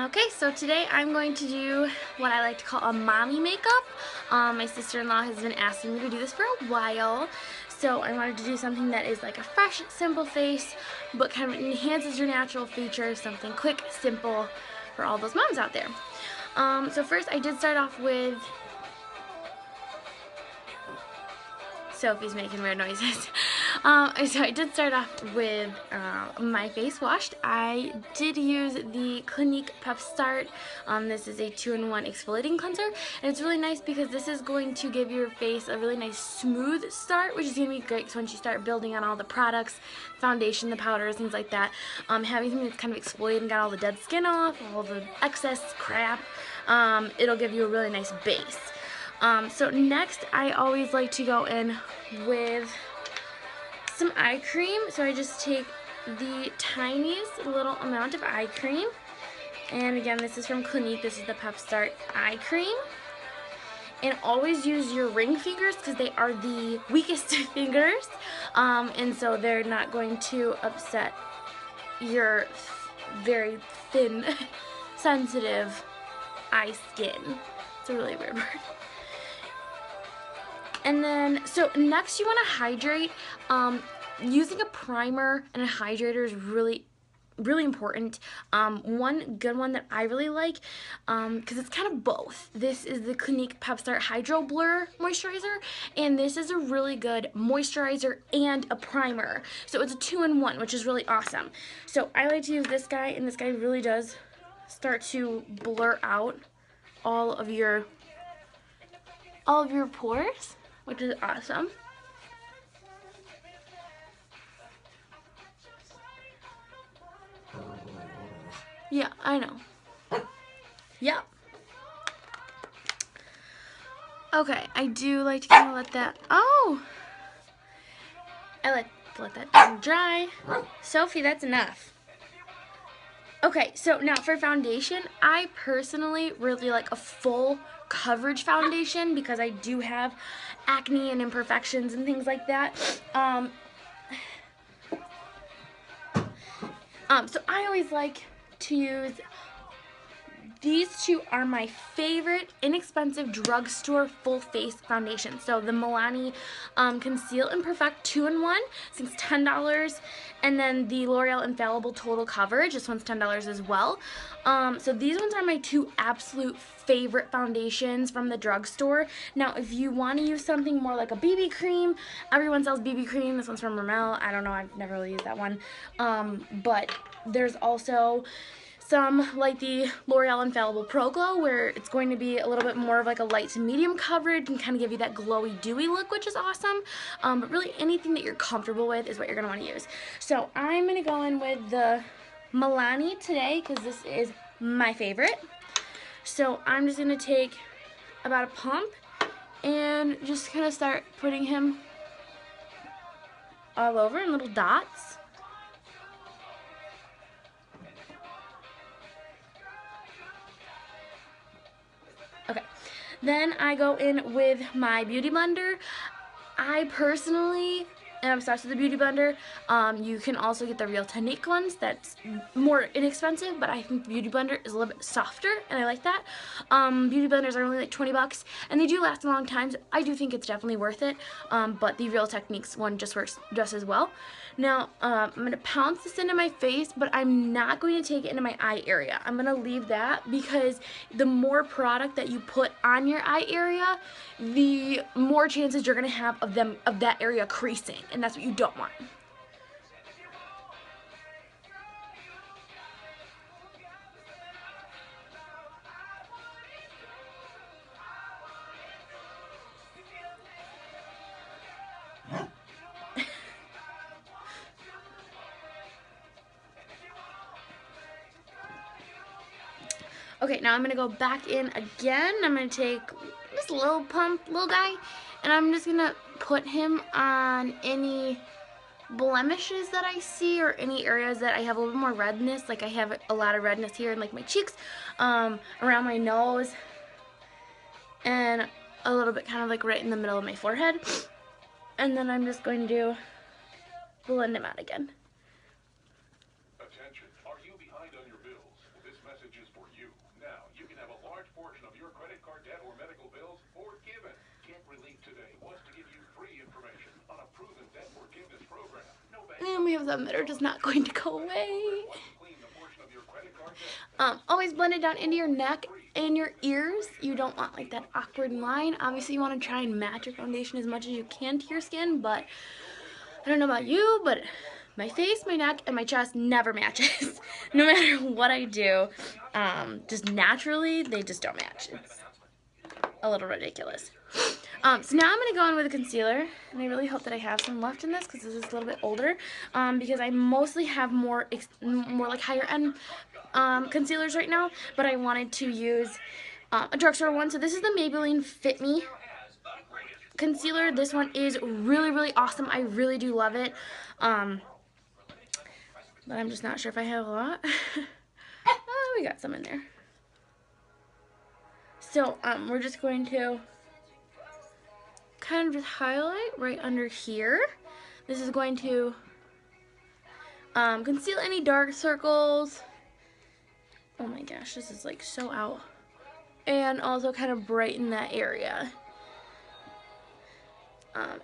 Okay, so today I'm going to do what I like to call a mommy makeup. My sister-in-law has been asking me to do this for a while, so I wanted to do something that is like a fresh, simple face, but kind of enhances your natural features, something quick, simple for all those moms out there. So first I did start off with Sophie's making weird noises. So I did start off with my face washed. I did use the Clinique Pep Start. This is a 2-in-1 exfoliating cleanser, and it's really nice because this is going to give your face a really nice smooth start, which is going to be great once you start building on all the products, foundation, the powders, things like that. Having something that's kind of exfoliated and got all the dead skin off, all the excess crap, it'll give you a really nice base. So next, I always like to go in with some eye cream. So I just take the tiniest little amount of eye cream. And again, this is from Clinique. This is the Pep Start eye cream. And always use your ring fingers because they are the weakest fingers. And so they're not going to upset your very thin, sensitive eye skin. It's a really weird word. And then, so next you want to hydrate. Using a primer and a hydrator is really important. One good one that I really like, because it's kind of both. This is the Clinique Pep Start Hydro Blur Moisturizer, and this is a really good moisturizer and a primer. So it's a 2-in-1, which is really awesome. So I like to use this guy, and this guy really does start to blur out all of your pores, which is awesome. Yeah, I know. Yep. Okay, I do like to kind of let that, I like to let that dry. Sophie, that's enough. Okay, so now for foundation, I personally really like a full coverage foundation because I do have acne and imperfections and things like that. So I always like to use, these two are my favorite inexpensive drugstore full face foundation. So the Milani Conceal and Perfect 2-in-1, this is $10, and then the L'Oreal Infallible Total Coverage, this one's $10 as well. So these ones are my two absolute favorite foundations from the drugstore. Now if you want to use something more like a BB cream, everyone sells BB cream. This one's from Rimmel. I don't know, I've never really used that one. But there's also some like the L'Oreal Infallible Pro Glow, where it's going to be a little bit more of like a light to medium coverage and kind of give you that glowy, dewy look, which is awesome. But really anything that you're comfortable with is what you're going to want to use. So I'm going to go in with the Milani today because this is my favorite. So I'm just going to take about a pump and just kind of start putting him all over in little dots. Okay, then I go in with my Beauty Blender. I personally am obsessed with the Beauty Blender. You can also get the Real Technique ones. That's more inexpensive, but I think the Beauty Blender is a little bit softer, and I like that. Beauty Blenders are only like 20 bucks, and they do last a long time, so I do think it's definitely worth it. But the Real Techniques one just works just as well. Now, I'm going to pounce this into my face, but I'm not going to take it into my eye area. I'm going to leave that because the more product that you put on your eye area, the more chances you're going to have of that area creasing, and that's what you don't want. Okay, now I'm going to go back in again. I'm going to take this little guy, and I'm just going to put him on any blemishes that I see or any areas that I have a little bit more redness. Like I have a lot of redness here in like my cheeks, around my nose, and a little bit kind of like right in the middle of my forehead. And then I'm just going to blend him out again. Attention. Attention, are you behind on your bills? Well, this message is for you. Now, you can have a large portion of your credit card debt or medical bills forgiven. Get Relief Today wants to give you free information on a proven debt forgiveness program. No bank. And we have some that are just not going to go away. Clean the portion of your credit card debt. Always blend it down into your neck and your ears. You don't want like that awkward line. Obviously you want to try and match your foundation as much as you can to your skin, but I don't know about you, but my face, my neck, and my chest never matches. No matter what I do, just naturally, they just don't match. It's a little ridiculous. So now I'm going to go in with a concealer, and I really hope that I have some left in this because this is a little bit older, because I mostly have more like higher end concealers right now, but I wanted to use a drugstore one. So this is the Maybelline Fit Me concealer. This one is really, really awesome. I really do love it, but I'm just not sure if I have a lot. Oh, we got some in there. So we're just going to kind of just highlight right under here. This is going to conceal any dark circles. Oh my gosh, this is like so out. And also kind of brighten that area.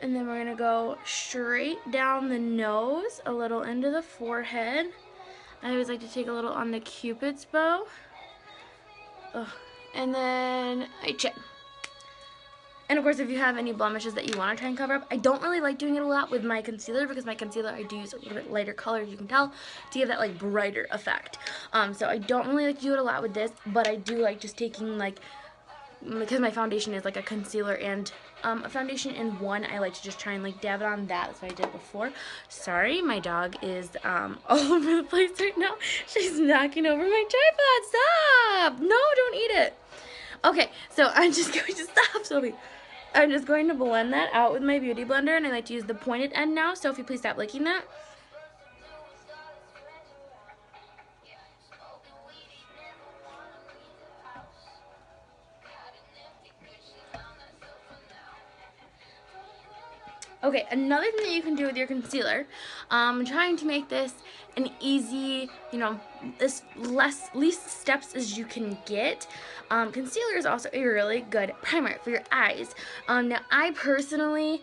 And then we're going to go straight down the nose, a little into the forehead. I always like to take a little on the Cupid's bow. Ugh. And then my chin. And of course, if you have any blemishes that you want to try and cover up, I don't really like doing it a lot with my concealer because my concealer, I do use a little bit lighter color, as you can tell, to give that like brighter effect. So I don't really like to do it a lot with this, but I do like just taking like, because my foundation is like a concealer and a foundation in one, I like to just try and like dab it on that. That's what I did before. Sorry, my dog is all over the place right now. She's knocking over my tripod. Stop! No, don't eat it. Okay, so I'm just going to stop, Sophie. I'm just going to blend that out with my Beauty Blender, and I like to use the pointed end now. Sophie, please stop licking that. Okay, another thing that you can do with your concealer, I'm trying to make this an easy, you know, least steps as you can get. Concealer is also a really good primer for your eyes. Now, I personally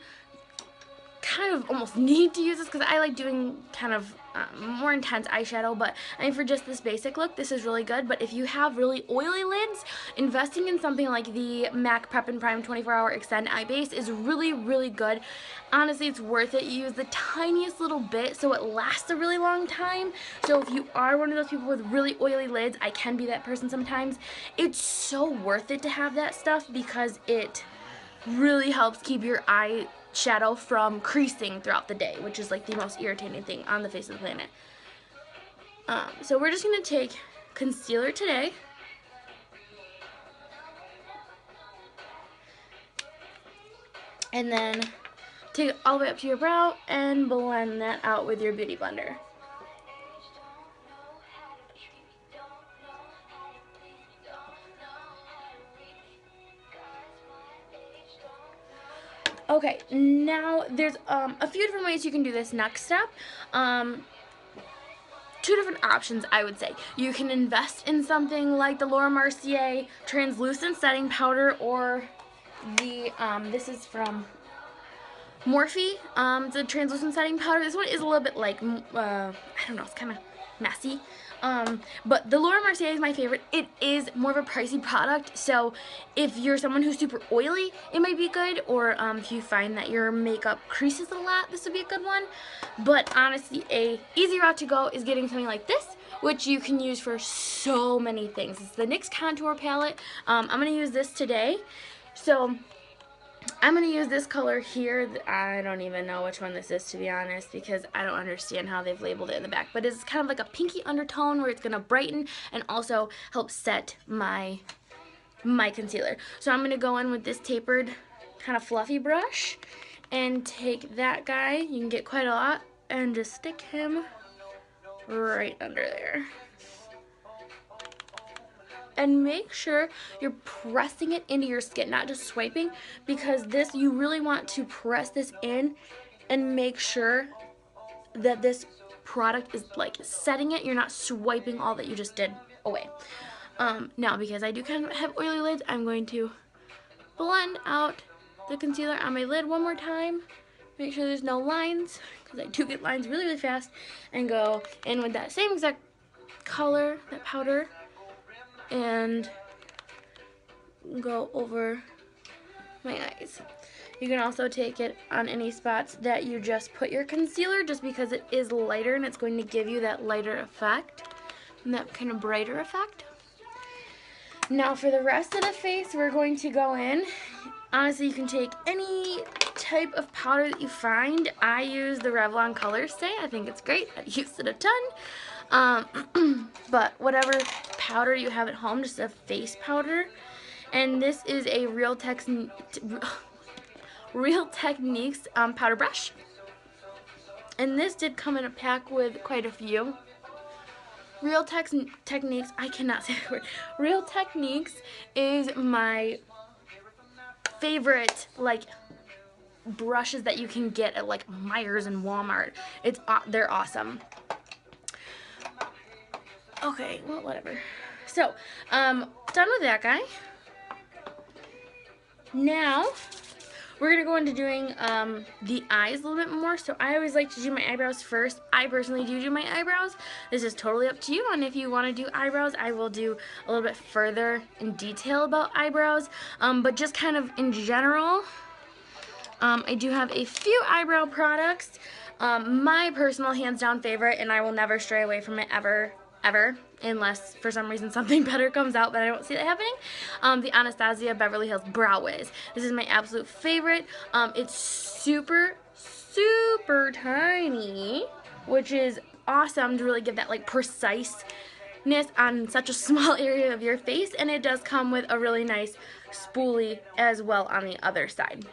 kind of almost need to use this because I like doing kind of more intense eyeshadow, but I mean for just this basic look, this is really good. But if you have really oily lids, investing in something like the MAC Prep and Prime 24-Hour Extend Eye Base is really, really good. Honestly, it's worth it. You use the tiniest little bit so it lasts a really long time. So if you are one of those people with really oily lids, I can be that person sometimes, it's so worth it to have that stuff because it really helps keep your eye shadow from creasing throughout the day, which is like the most irritating thing on the face of the planet. So we're just going to take concealer today. And then take it all the way up to your brow and blend that out with your Beauty Blender. Okay, now there's a few different ways you can do this next step. Two different options, I would say. You can invest in something like the Laura Mercier Translucent Setting Powder, or the, this is from Morphe, the Translucent Setting Powder. This one is a little bit like, I don't know, it's kind of messy. But the Laura Mercier is my favorite. It is more of a pricey product, so if you're someone who's super oily, it might be good, or if you find that your makeup creases a lot, this would be a good one. But honestly, a easy route to go is getting something like this, which you can use for so many things. It's the NYX Contour Palette. I'm going to use this today. So I'm going to use this color here. I don't even know which one this is, to be honest, because I don't understand how they've labeled it in the back. But it's kind of like a pinky undertone where it's going to brighten and also help set my concealer. So I'm going to go in with this tapered kind of fluffy brush and take that guy. You can get quite a lot and just stick him right under there. And make sure you're pressing it into your skin, not just swiping, because this, you really want to press this in and make sure that this product is like setting it. You're not swiping all that you just did away. Now, because I do kind of have oily lids, I'm going to blend out the concealer on my lid one more time. Make sure there's no lines, because I do get lines really, really fast, and go in with that same exact color, that powder, and go over my eyes. You can also take it on any spots that you just put your concealer, just because it is lighter and it's going to give you that lighter effect and that kind of brighter effect. Now for the rest of the face, we're going to go in. Honestly, you can take any type of powder that you find. I use the Revlon Color Stay. I think it's great. I use it a ton. But whatever powder you have at home, just a face powder. And this is a Real Techniques powder brush. And this did come in a pack with quite a few. Real Techniques, I cannot say the word. Real Techniques is my favorite, like, brushes that you can get at, like, Meijer and Walmart. They're awesome. Okay, well, whatever. So, done with that guy. Now, we're going to go into doing the eyes a little bit more. So I always like to do my eyebrows first. I personally do my eyebrows. This is totally up to you. And if you want to do eyebrows, I will do a little bit further in detail about eyebrows. But just kind of in general, I do have a few eyebrow products. My personal hands down favorite, and I will never stray away from it ever, unless for some reason something better comes out, but I don't see that happening. The Anastasia Beverly Hills Brow Wiz. This is my absolute favorite. It's super, super tiny, which is awesome to really give that like preciseness on such a small area of your face, and it does come with a really nice spoolie as well on the other side.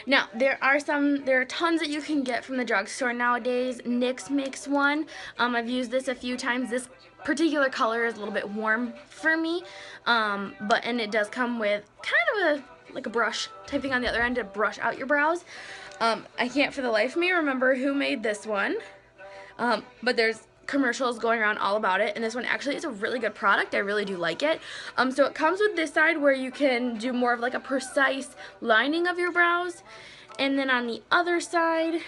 Now, there are tons that you can get from the drugstore nowadays. NYX makes one. I've used this a few times. This particular color is a little bit warm for me, and it does come with kind of like a brush type thing on the other end to brush out your brows. I can't for the life of me remember who made this one, but there's commercials going around all about it, and this one actually is a really good product. I really do like it. So it comes with this side where you can do more of like a precise lining of your brows, and then on the other side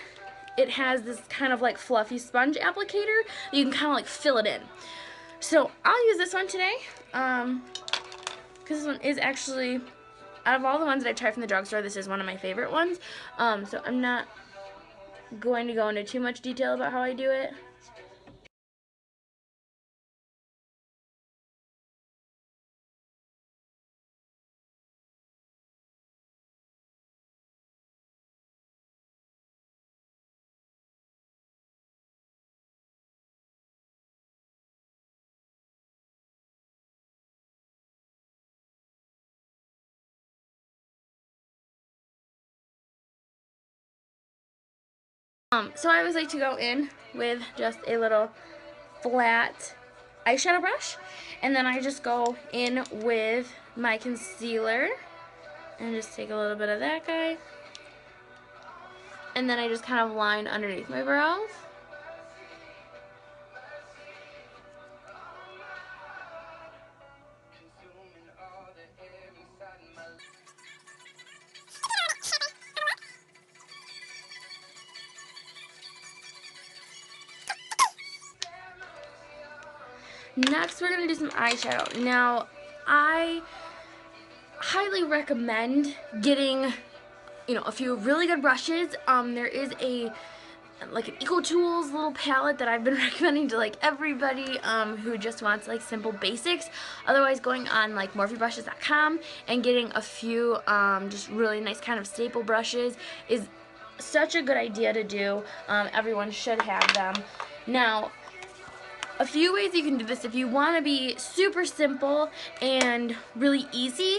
it has this kind of like fluffy sponge applicator. You can kind of like fill it in. So I'll use this one today because this one is actually, out of all the ones that I've tried from the drugstore, this is one of my favorite ones. So I'm not going to go into too much detail about how I do it. So I always like to go in with just a little flat eyeshadow brush, and then I just go in with my concealer and just take a little bit of that guy, and then I just kind of line underneath my brows. Next, we're going to do some eyeshadow. Now, I highly recommend getting, a few really good brushes. There is like an EcoTools little palette that I've been recommending to like everybody who just wants like simple basics. Otherwise, going on like morphebrushes.com and getting a few just really nice kind of staple brushes is such a good idea to do. Everyone should have them. Now, a few ways you can do this if you want to be super simple and really easy.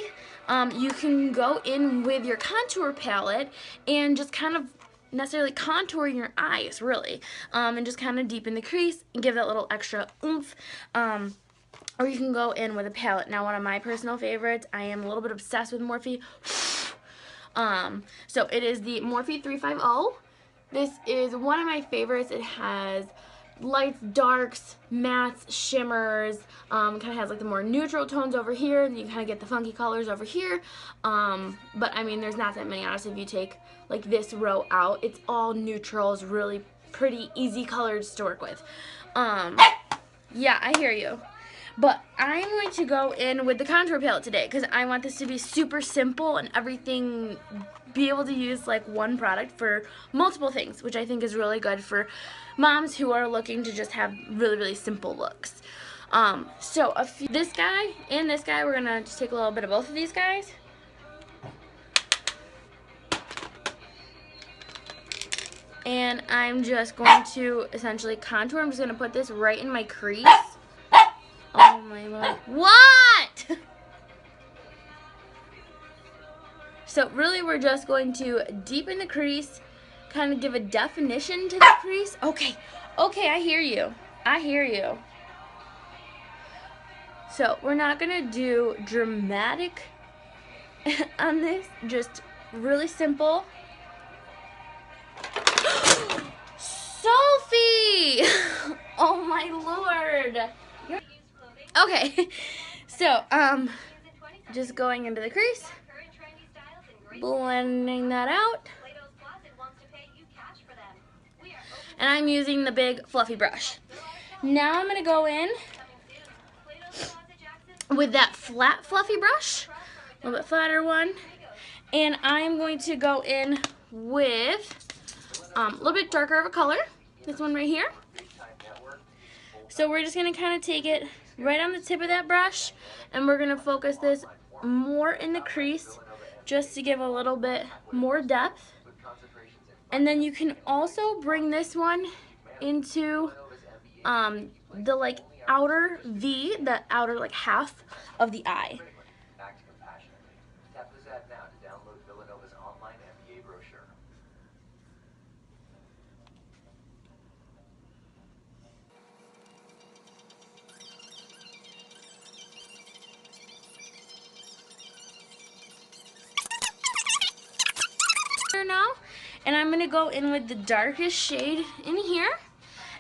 You can go in with your contour palette and just kind of necessarily contour your eyes, really, and just kind of deepen the crease and give that little extra oomph. Or you can go in with a palette. Now, one of my personal favorites, I am a little bit obsessed with Morphe. So it is the Morphe 350. This is one of my favorites. It has lights, darks, mattes, shimmers, kind of has like the more neutral tones over here, and you kind of get the funky colors over here, but I mean there's not that many, honestly. If you take like this row out, it's all neutrals, really pretty, easy colors to work with. Yeah, I hear you. But I'm going to go in with the contour palette today because I want this to be super simple and everything, be able to use like one product for multiple things, which I think is really good for moms who are looking to just have really, really simple looks. So this guy and this guy, we're going to just take a little bit of both of these guys. And I'm just going to essentially contour. I'm just going to put this right in my crease. Oh my Lord. What? So really we're just going to deepen the crease, kind of give a definition to the crease. Okay, I hear you. I hear you. So we're not going to do dramatic on this, just really simple. Sophie! Oh my Lord. Okay, so, just going into the crease, blending that out, and I'm using the big fluffy brush. Now I'm going to go in with that flat fluffy brush, a little bit flatter one, and I'm going to go in with a little bit darker of a color, this one right here. So we're just going to kind of take it right on the tip of that brush, and we're going to focus this more in the crease just to give a little bit more depth. And then you can also bring this one into the like outer V, the outer like half of the eye. Tap this app now to download Villanova's online MBA brochure. Now, and I'm going to go in with the darkest shade in here,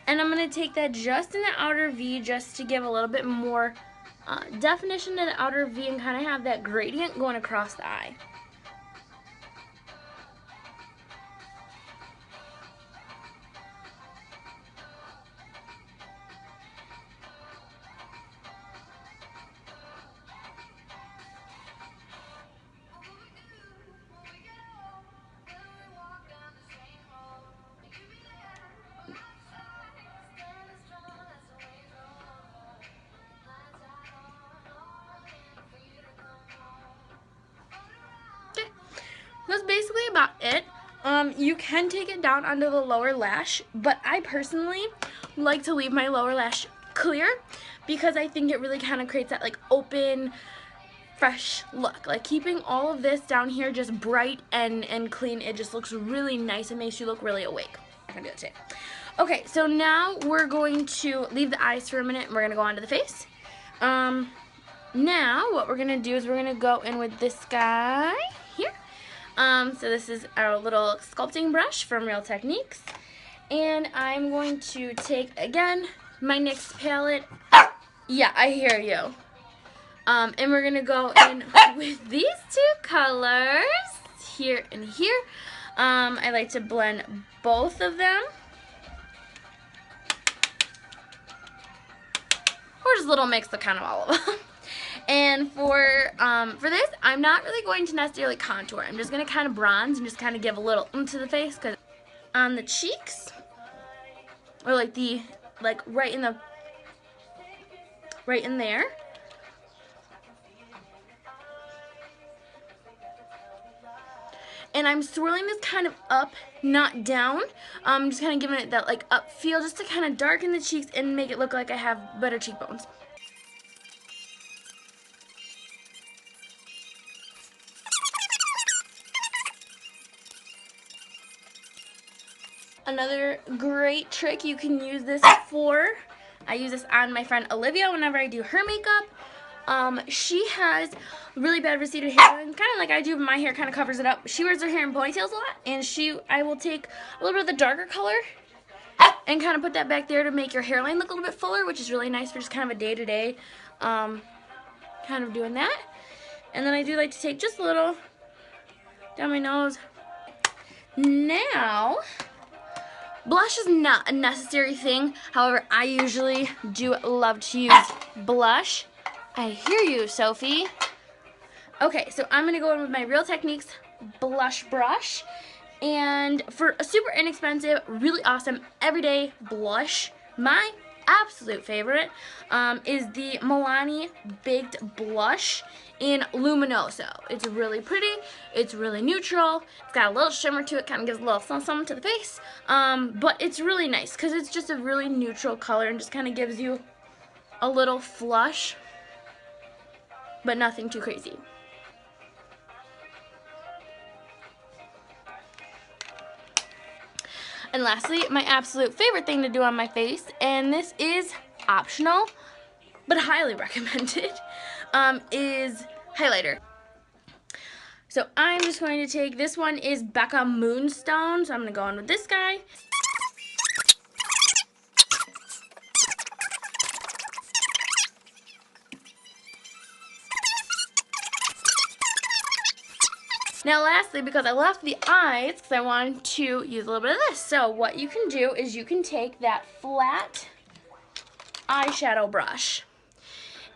and I'm going to take that just in the outer V just to give a little bit more definition to the outer V and kind of have that gradient going across the eye. That's basically about it. You can take it down under the lower lash, but I personally like to leave my lower lash clear because I think it really kind of creates that like open, fresh look. Like keeping all of this down here just bright and clean, it just looks really nice. It makes you look really awake. I'm gonna do that today. Okay, so now we're going to leave the eyes for a minute and we're gonna go on to the face. Now what we're gonna do is we're gonna go in with this guy here. So this is our little sculpting brush from Real Techniques, and I'm going to take again my NYX palette. Yeah, I hear you. And we're gonna go in with these two colors here and here. I like to blend both of them, or just a little mix of kind of all of them. And for this, I'm not really going to necessarily contour. I'm just going to kind of bronze and just kind of give a little to the face, because on the cheeks, or like right in there. And I'm swirling this kind of up, not down. I'm just kind of giving it that like up feel, just to kind of darken the cheeks and make it look like I have better cheekbones. Another great trick you can use this for, I use this on my friend Olivia whenever I do her makeup. She has really bad receded hair, and kind of like I do, my hair kind of covers it up. She wears her hair in ponytails a lot, and I will take a little bit of the darker color and kind of put that back there to make your hairline look a little bit fuller, which is really nice for just kind of a day-to-day kind of doing that. And then I do like to take just a little down my nose. Now, blush is not a necessary thing. However, I usually do love to use blush. I hear you, Sophie. Okay, so I'm going to go in with my Real Techniques blush brush. And for a super inexpensive, really awesome everyday blush, my absolute favorite is the Milani Baked Blush in Luminoso. It's really pretty, it's really neutral, it's got a little shimmer to it, kind of gives a little something to the face, but it's really nice because it's just a really neutral color and just kind of gives you a little flush, but nothing too crazy. And lastly, my absolute favorite thing to do on my face, and this is optional, but highly recommended, is highlighter. So I'm just going to take, this one is Becca Moonstone, so I'm going to go in with this guy. Now lastly, because I left the eyes, because I wanted to use a little bit of this. So what you can do is you can take that flat eyeshadow brush,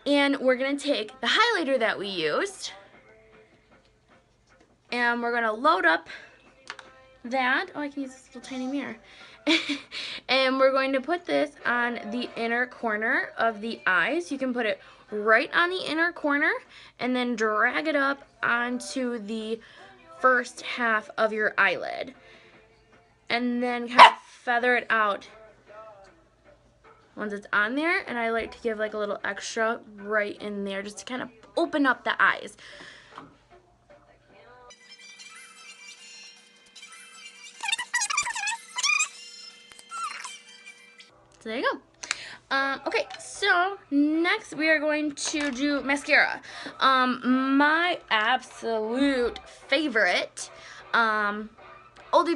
and we're going to take the highlighter that we used, and we're going to load up that. Oh, I can use this little tiny mirror. And we're going to put this on the inner corner of the eyes. You can put it right on the inner corner and then drag it up onto the first half of your eyelid. And then kind of feather it out once it's on there. And I like to give like a little extra right in there just to kind of open up the eyes. So there you go. Okay, so next we are going to do mascara. My absolute favorite, oldie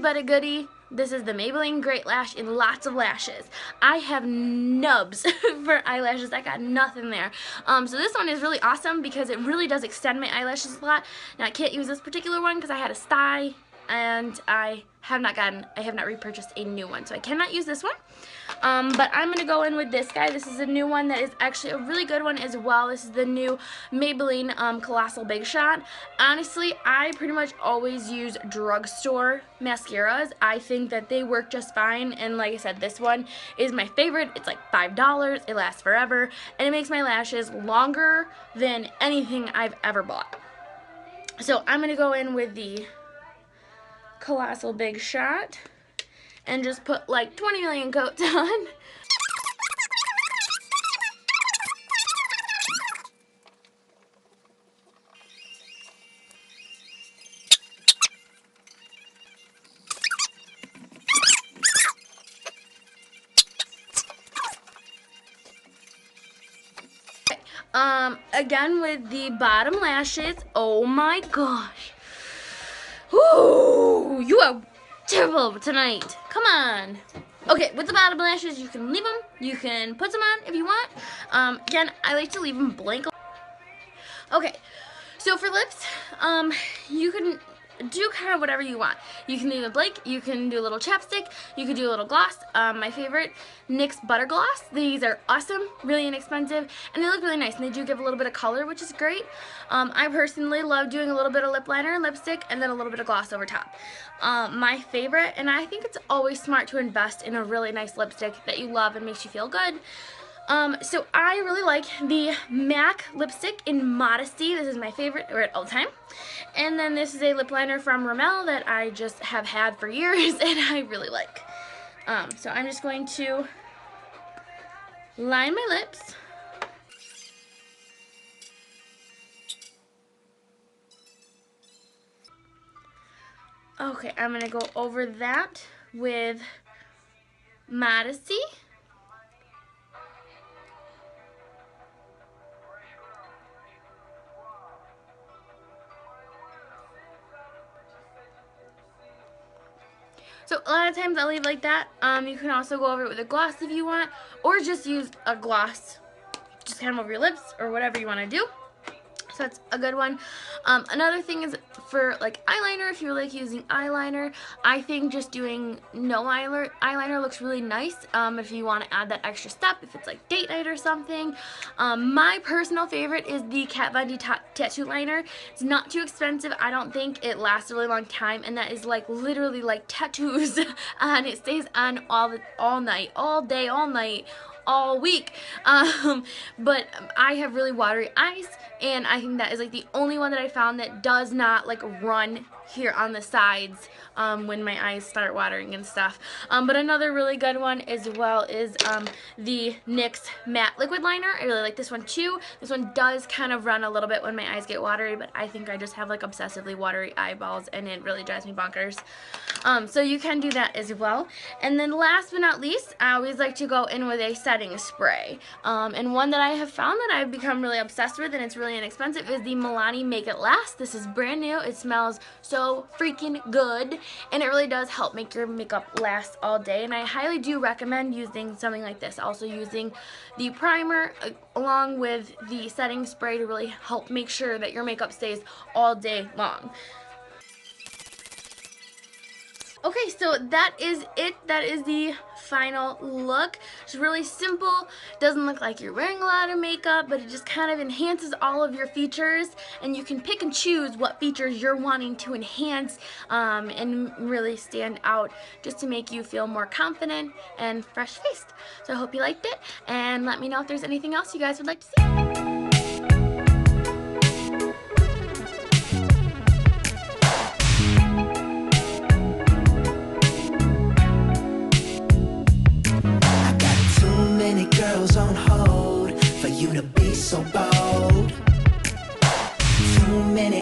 but a goodie. This is the Maybelline Great Lash in lots of lashes. I have nubs for eyelashes. I got nothing there. So this one is really awesome because it really does extend my eyelashes a lot. Now I can't use this particular one because I had a sty and I have not repurchased a new one, so I cannot use this one. But I'm going to go in with this guy. This is a new one that is actually a really good one as well. This is the new Maybelline Colossal Big Shot. Honestly, I pretty much always use drugstore mascaras. I think that they work just fine, and like I said, this one is my favorite. It's like $5. It lasts forever, and it makes my lashes longer than anything I've ever bought. So I'm going to go in with the Colossal Big Shot and just put like 20 million coats on. Again with the bottom lashes. Oh my gosh. Ooh, you are terrible tonight. Come on. Okay, with the bottom lashes, you can leave them. You can put some on if you want. Again, I like to leave them blank. Okay, so for lips, you can do kind of whatever you want. You can leave it blank. You can do a little chapstick. You can do a little gloss. My favorite, NYX Butter Gloss. These are awesome, really inexpensive, and they look really nice. And they do give a little bit of color, which is great. I personally love doing a little bit of lip liner and lipstick, and then a little bit of gloss over top. My favorite, and I think it's always smart to invest in a really nice lipstick that you love and makes you feel good. So I really like the MAC lipstick in Modesty. This is my favorite, wear it all the time. And then this is a lip liner from Rimmel that I just have had for years and I really like. So I'm just going to line my lips. Okay, I'm going to go over that with Modesty. So a lot of times I'll leave like that. You can also go over it with a gloss if you want, or just use a gloss just kind of over your lips or whatever you want to do. So that's a good one. Another thing is for like eyeliner, if you're like using eyeliner, I think just doing no eyeliner looks really nice if you want to add that extra step, if it's like date night or something. My personal favorite is the Kat Von D tattoo liner. It's not too expensive. I don't think it lasts a really long time, and that is like literally like tattoos and it stays on all night, all day, all night, all week. But I have really watery eyes, and I think that is like the only one that I found that does not like run here on the sides when my eyes start watering and stuff. But another really good one as well is the NYX matte liquid liner. I really like this one too. This one does kind of run a little bit when my eyes get watery, but I think I just have like obsessively watery eyeballs and it really drives me bonkers. So you can do that as well. And then last but not least, I always like to go in with a setting spray. And one that I have found that I've become really obsessed with, and it's really inexpensive, is the Milani Make It Last. This is brand new. It smells so freaking good, and it really does help make your makeup last all day. And I highly do recommend using something like this. Also using the primer along with the setting spray to really help make sure that your makeup stays all day long. Okay, so that is it. That is the final look. It's really simple. Doesn't look like you're wearing a lot of makeup, but it just kind of enhances all of your features, and you can pick and choose what features you're wanting to enhance and really stand out just to make you feel more confident and fresh-faced. So I hope you liked it, and let me know if there's anything else you guys would like to see. Girls on hold for you to be so bold. Too many